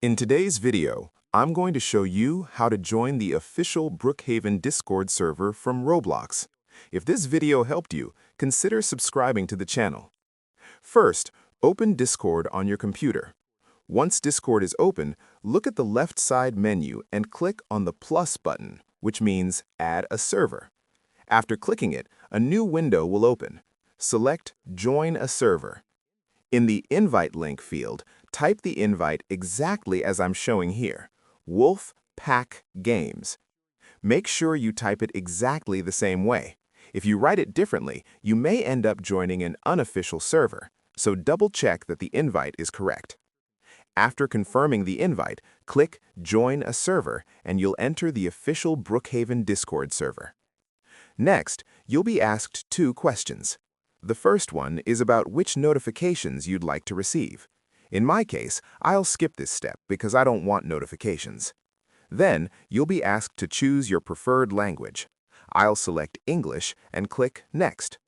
In today's video, I'm going to show you how to join the official Brookhaven Discord server from Roblox. If this video helped you, consider subscribing to the channel. First, open Discord on your computer. Once Discord is open, look at the left side menu and click on the plus button, which means Add a Server. After clicking it, a new window will open. Select Join a Server. In the Invite link field, type the invite exactly as I'm showing here, Wolf Pack Games. Make sure you type it exactly the same way. If you write it differently, you may end up joining an unofficial server, so double-check that the invite is correct. After confirming the invite, click Join a Server and you'll enter the official Brookhaven Discord server. Next, you'll be asked two questions. The first one is about which notifications you'd like to receive. In my case, I'll skip this step because I don't want notifications. Then, you'll be asked to choose your preferred language. I'll select English and click Next.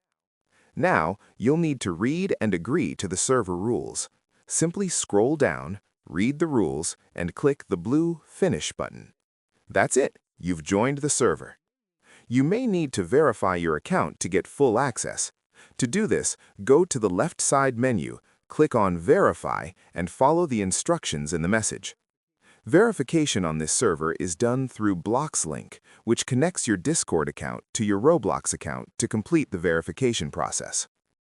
Now, you'll need to read and agree to the server rules. Simply scroll down, read the rules, and click the blue Finish button. That's it. You've joined the server. You may need to verify your account to get full access. To do this, go to the left side menu, click on Verify, and follow the instructions in the message. Verification on this server is done through Block's link, which connects your Discord account to your Roblox account to complete the verification process.